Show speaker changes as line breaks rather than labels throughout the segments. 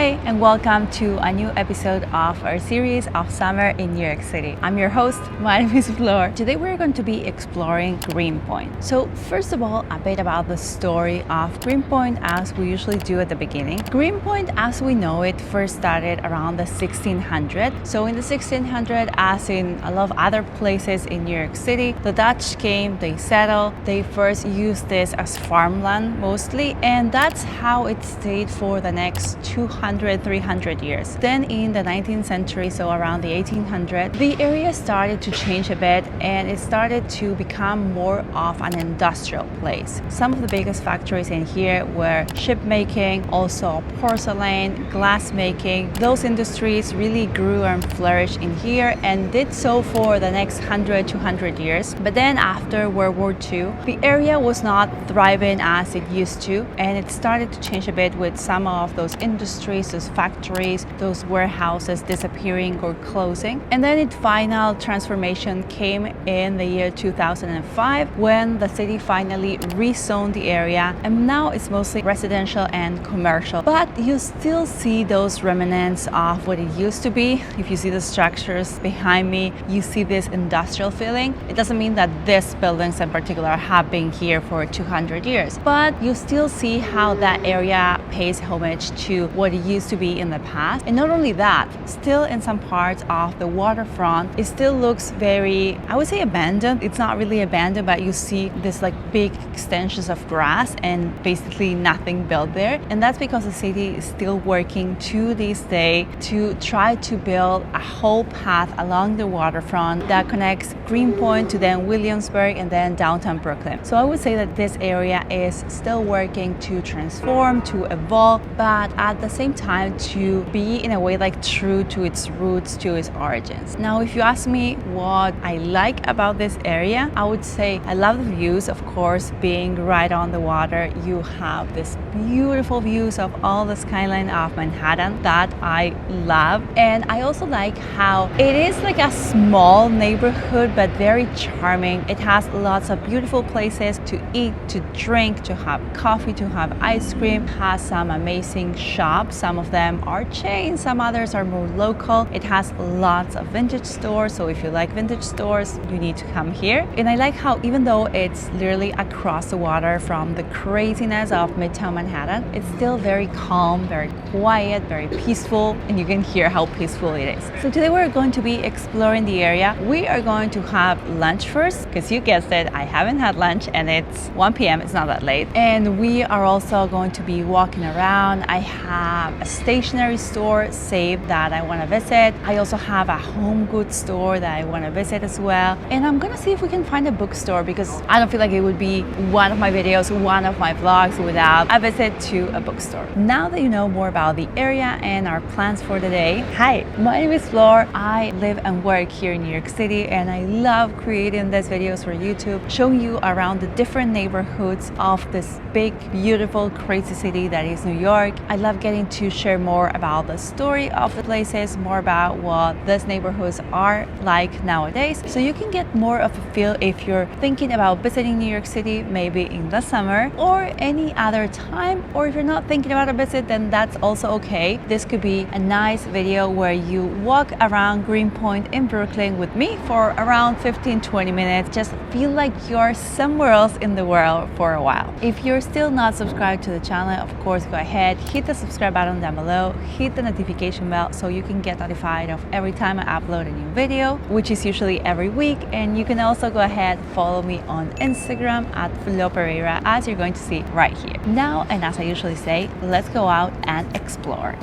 Hi, and welcome to a new episode of our series of Summer in New York City. I'm your host, my name is Flor. Today we're going to be exploring Greenpoint. So first of all, a bit about the story of Greenpoint as we usually do at the beginning. Greenpoint, as we know it, first started around the 1600s. So in the 1600s, as in a lot of other places in New York City, the Dutch came, they settled, they first used this as farmland mostly, and that's how it stayed for the next 200, 300 years. Then in the 19th century, so around the 1800s, the area started to change a bit and it started to become more of an industrial place. Some of the biggest factories in here were ship making, also porcelain, glass making. Those industries really grew and flourished in here and did so for the next 100, 200 years. But then after World War II, the area was not thriving as it used to, and it started to change a bit with some of those industries, those factories, those warehouses disappearing or closing. And then its final transformation came in the year 2005 when the city finally rezoned the area, and now it's mostly residential and commercial. But you still see those remnants of what it used to be. If you see the structures behind me, you see this industrial feeling. It doesn't mean that these buildings in particular have been here for 200 years, but you still see how that area pays homage to what it used to be in the past. And not only that, still in some parts of the waterfront, it still looks very, I would say, abandoned. It's not really abandoned, but you see this like big extensions of grass and basically nothing built there. And that's because the city is still working to this day to try to build a whole path along the waterfront that connects Greenpoint to then Williamsburg and then downtown Brooklyn. So I would say that this area is still working to transform, to evolve, but at the same time to be in a way like true to its roots, to its origins. Now, if you ask me what I like about this area, I would say I love the views, of course, being right on the water. You have this beautiful views of all the skyline of Manhattan that I love. And I also like how it is like a small neighborhood, but very charming. It has lots of beautiful places to eat, to drink, to have coffee, to have ice cream. It has some amazing shops. Some of them are chains, some others are more local. It has lots of vintage stores, so if you like vintage stores, you need to come here. And I like how even though it's literally across the water from the craziness of Midtown Manhattan, it's still very calm, very quiet, very peaceful, and you can hear how peaceful it is. So today we're going to be exploring the area. We are going to have lunch first, because you guessed it, I haven't had lunch and it's 1 p.m. It's not that late. And we are also going to be walking around. I have a stationery store saved that I want to visit. I also have a home goods store that I want to visit as well. And I'm gonna see if we can find a bookstore, because I don't feel like it would be one of my videos, one of my vlogs without a visit to a bookstore. Now that you know more about the area and our plans for the day, hi, my name is Flor. I live and work here in New York City, and I love creating these videos for YouTube, showing you around the different neighborhoods of this big, beautiful, crazy city that is New York. I love getting to share more about the story of the places, more about what these neighborhoods are like nowadays, so you can get more of a feel if you're thinking about visiting New York City, maybe in the summer or any other time, or if you're not thinking about a visit, then that's also okay. This could be a nice video where you walk around Greenpoint in Brooklyn with me for around 15-20 minutes. Just feel like you're somewhere else in the world for a while. If you're still not subscribed to the channel, of course, go ahead, hit the subscribe button down below, hit the notification bell so you can get notified of every time I upload a new video, which is usually every week. And you can also go ahead, follow me on Instagram at Pereira, as you're going to see right here. Now, and as I usually say, let's go out and explore.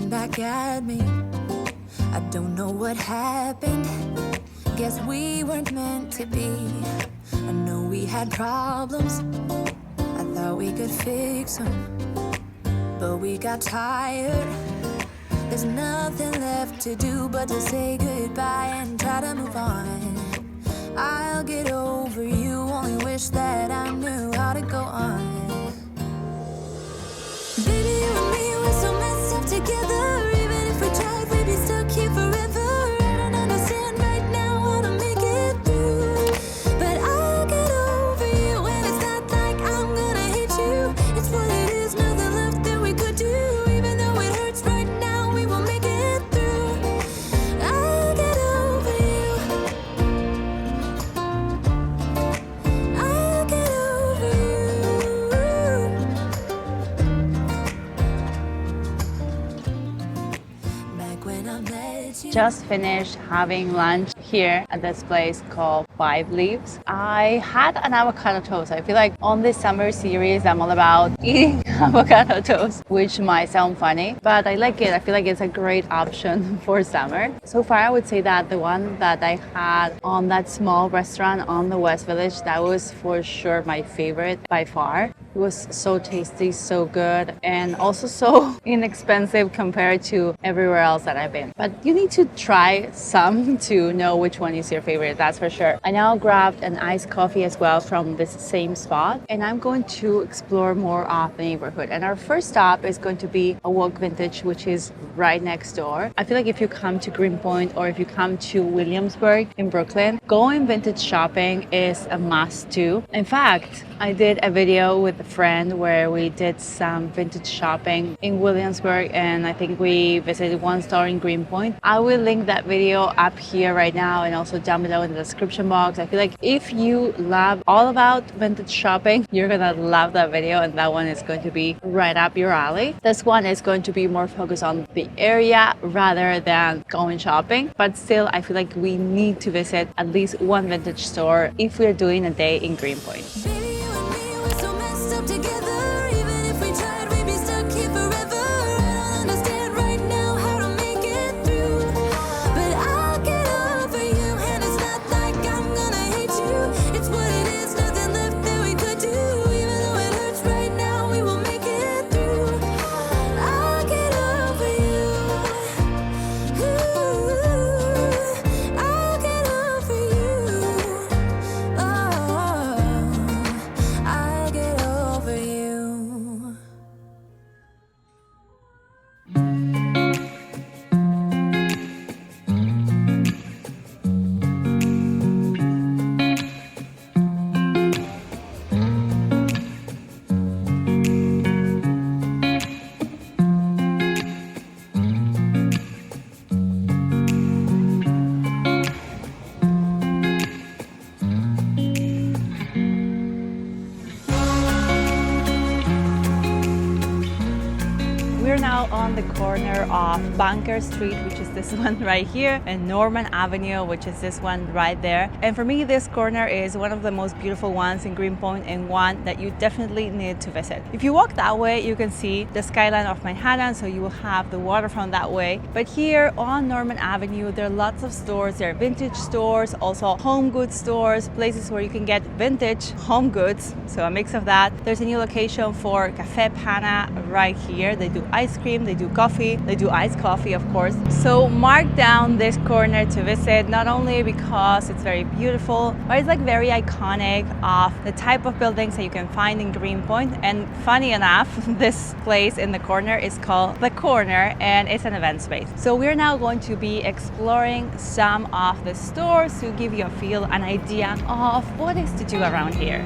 Back at me, I don't know what happened. Guess we weren't meant to be. I know we had problems, I thought we could fix them, but we got tired. There's nothing left to do but to say goodbye and try to move on. I'll get over you, only wish that I knew how to go on. Baby, you and me, we're so messed up together. Even if we tried, we'd be stuck here forever.
just finished having lunch here at this place called Five Leaves. I had an avocado toast. I feel like on this summer series, I'm all about eating avocado toast, which might sound funny, but I like it. I feel like it's a great option for summer. So far, I would say that the one that I had on that small restaurant on the West Village, that was for sure my favorite by far. It was so tasty, so good, and also so inexpensive compared to everywhere else that I've been. But you need to try some to know which one is your favorite, that's for sure. I now grabbed an iced coffee as well from this same spot, and I'm going to explore more of the neighborhood. And our first stop is going to be Awoke Vintage, which is right next door. I feel like if you come to Greenpoint or if you come to Williamsburg in Brooklyn, going vintage shopping is a must too. In fact, I did a video with a friend where we did some vintage shopping in Williamsburg, and I think we visited one store in Greenpoint. I will link that video up here right now and also down below in the description box. I feel like if you love all about vintage shopping, you're gonna love that video, and that one is going to be right up your alley. This one is going to be more focused on the area rather than going shopping, but still I feel like we need to visit at least one vintage store if we're doing a day in Greenpoint. We're now on the corner of Bunker Street, which is this one right here, and Norman Avenue, which is this one right there. And for me, this corner is one of the most beautiful ones in Greenpoint and one that you definitely need to visit. If you walk that way, you can see the skyline of Manhattan, so you will have the waterfront that way. But here on Norman Avenue, there are lots of stores. There are vintage stores, also home goods stores, places where you can get vintage home goods, so a mix of that. There's a new location for Cafe Pana right here. They do ice cream, they do coffee, they do iced coffee, of course. So mark down this corner to visit, not only because it's very beautiful, but it's like very iconic of the type of buildings that you can find in Greenpoint. And funny enough, this place in the corner is called The Corner, and it's an event space. So we're now going to be exploring some of the stores to give you a feel, an idea of what is to do around here.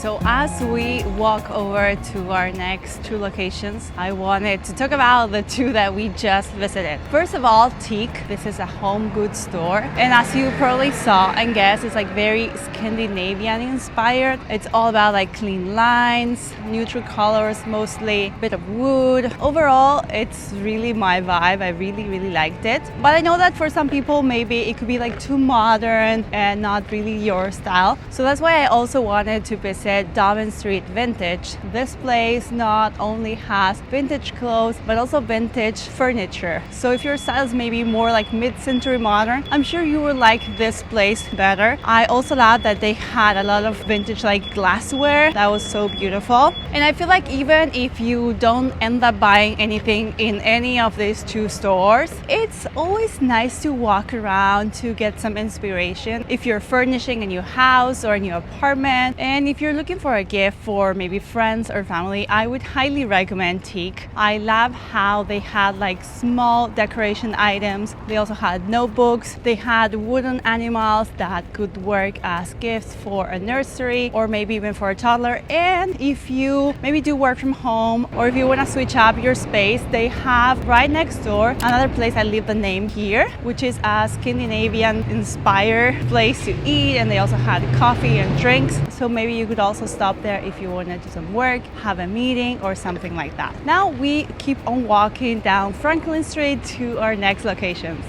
so as we walk over to our next two locations, I wanted to talk about the two that we just visited. First of all, Teak. This is a home goods store, and as you probably saw and guessed, it's like very Scandinavian inspired. It's all about like clean lines, neutral colors, mostly a bit of wood. Overall, it's really my vibe. I really liked it. But I know that for some people, maybe it could be like too modern and not really your style. So that's why I also wanted to visit Dobbin Street Vintage. This place not only has vintage clothes, but also vintage furniture. So if your style is maybe more like mid-century modern, I'm sure you will like this place better. I also loved that they had a lot of vintage like glassware that was so beautiful. And I feel like even if you don't end up buying anything in any of these two stores, it's always nice to walk around to get some inspiration if you're furnishing a new house or a new apartment. And if you're looking for a gift for maybe friends or family, I would highly recommend Teak. I love how they had like small decoration items. They also had notebooks. They had wooden animals that could work as gifts for a nursery or maybe even for a toddler. And if you maybe do work from home or if you want to switch up your space, they have right next door another place, I leave the name here, which is a Scandinavian inspired place to eat, and they also had coffee and drinks. So maybe you could also stop there if you want to do some work, have a meeting or something like that. Now we keep on walking down Franklin Street to our next location.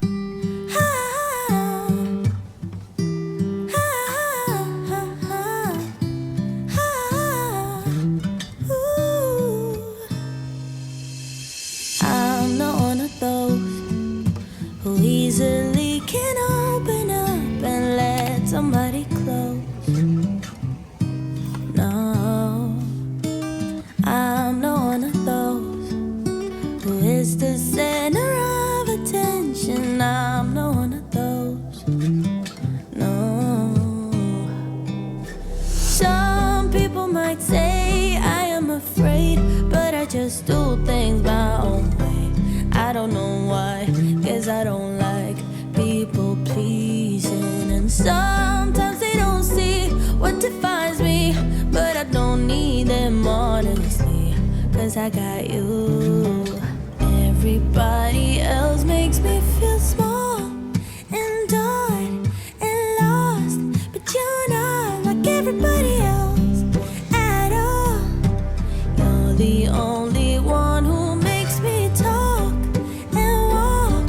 I'm not one of those who easily can open up and let somebody close. No, I'm not one of those who is the center of attention. I'm not one of those. No. Some people might say I am afraid, but I just do things my own way. I don't know why, 'cause I don't like people pleasing. And sometimes they don't see what defines me, but I don't need them honestly, 'cause I got you. Everybody else makes me feel small and dark and lost, but you're not like everybody else at all. You're the only one who makes me talk and walk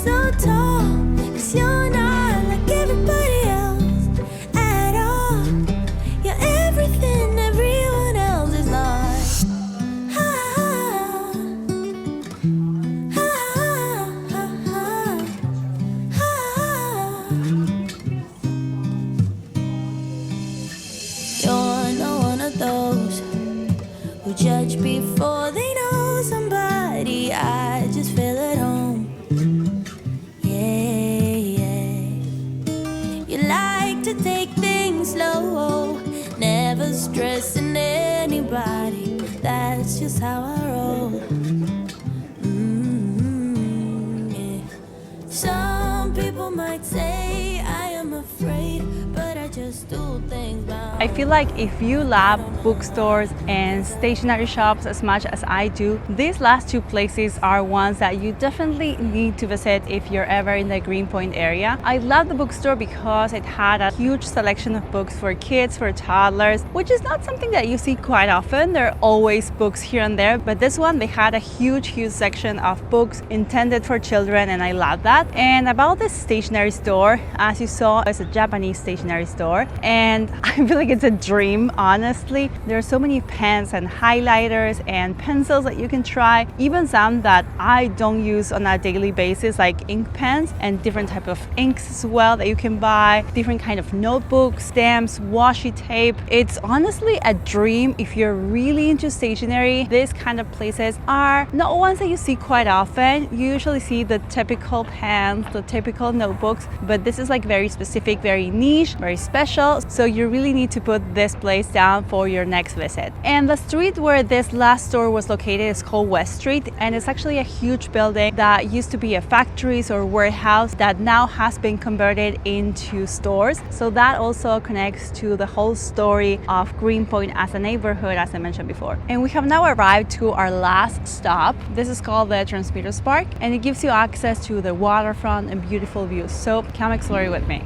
so tall, 'cause you're not like everybody else at all. You're everything everyone else is not. You're not one of those who judge before they know somebody. I just feel at home. Yeah. You like to take things slow, never stressing anybody. That's just how I roll. Yeah. Some people might say I am afraid, but I just do things by
I feel like if you love bookstores and stationery shops as much as I do, these last two places are ones that you definitely need to visit if you're ever in the Greenpoint area. I love the bookstore because it had a huge selection of books for kids, for toddlers, which is not something that you see quite often. There are always books here and there, but this one, they had a huge section of books intended for children, and I love that. And about this stationery store, as you saw, it's a Japanese stationery store, and I feel like it's a dream, honestly. There are so many pens and highlighters and pencils that you can try, even some that I don't use on a daily basis, like ink pens, and different type of inks as well that you can buy, different kind of notebooks, stamps, washi tape. It's honestly a dream if you're really into stationery. These kind of places are not ones that you see quite often. You usually see the typical pens, the typical notebooks, but this is like very specific, very niche, very special, well, so you really need to put this place down for your next visit. And the street where this last store was located is called West Street, and it's actually a huge building that used to be a factories or warehouse that now has been converted into stores. So that also connects to the whole story of Greenpoint as a neighborhood, as I mentioned before. And we have now arrived to our last stop. This is called the Transmitters Park, and it gives you access to the waterfront and beautiful views. So come explore it with me.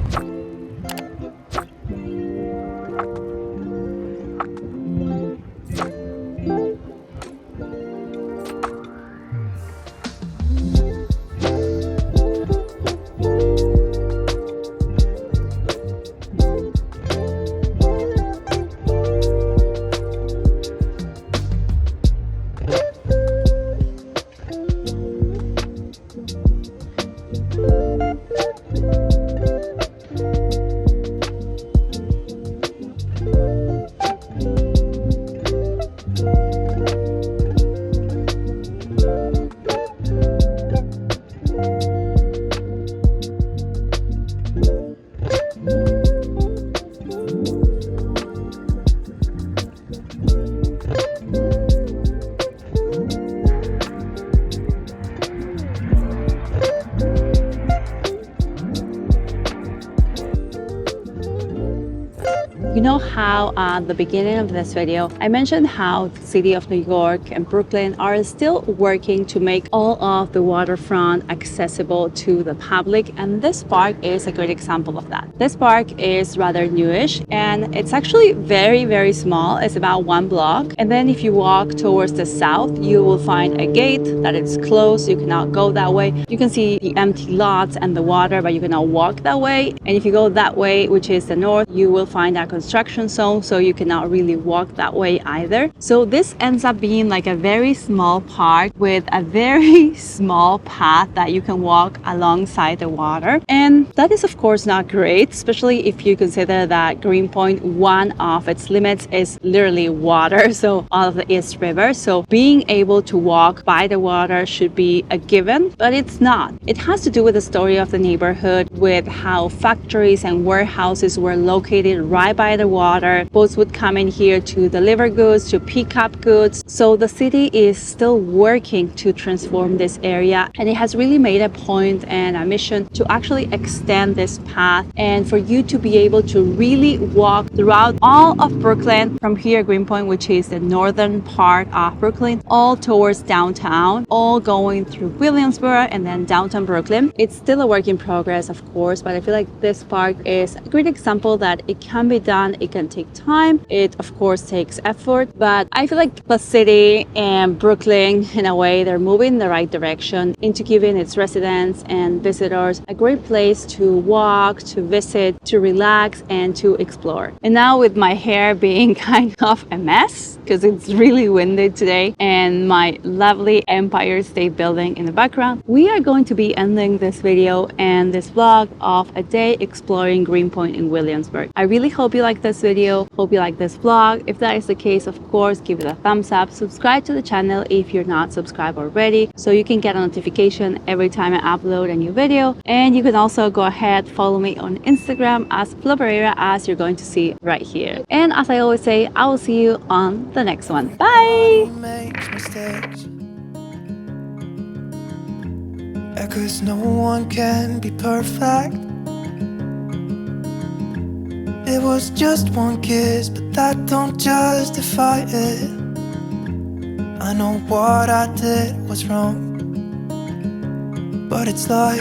You know how at the beginning of this video, I mentioned how the city of New York and Brooklyn are still working to make all of the waterfront accessible to the public, and this park is a great example of that. This park is rather newish, and it's actually very small. It's about 1 block, and then if you walk towards the south, you will find a gate that is closed. You cannot go that way. You can see the empty lots and the water, but you cannot walk that way. And if you go that way, which is the north, you will find a construction zone, so you cannot really walk that way either. So this ends up being like a very small park with a very small path that you can walk alongside the water. And that is of course not great, especially if you consider that Greenpoint, one of its limits is literally water, so all of the East River. So being able to walk by the water should be a given, but it's not. It has to do with the story of the neighborhood, with how factories and warehouses were located right by the water. Boats would come in here to deliver goods, to pick up goods. So the city is still working to transform this area, and it has really made a point and a mission to actually extend this path and for you to be able to really walk throughout all of Brooklyn from here, Greenpoint, which is the northern part of Brooklyn, all towards downtown, all going through Williamsburg and then downtown Brooklyn. It's still a work in progress, of course, but I feel like this park is a great example that it can be done. It can take time. It of course takes effort, but I feel like the city and Brooklyn, in a way, they're moving in the right direction into giving its residents and visitors a great place to walk, to visit, to relax, and to explore. And now with my hair being kind of a mess because it's really windy today, and my lovely Empire State Building in the background, we are going to be ending this video and this vlog of a day exploring Greenpoint in Williamsburg. I really hope you like this video, hope you like this vlog. If that is the case, of course, give it a thumbs up, subscribe to the channel if you're not subscribed already, so you can get a notification every time I upload a new video. And you can also go ahead, follow me on Instagram as Pereira, as you're going to see right here. And as I always say, I will see you on the next one. Bye!
Cause no one can be perfect. It was just one kiss, but that don't justify it. I know what I did was wrong, but it's like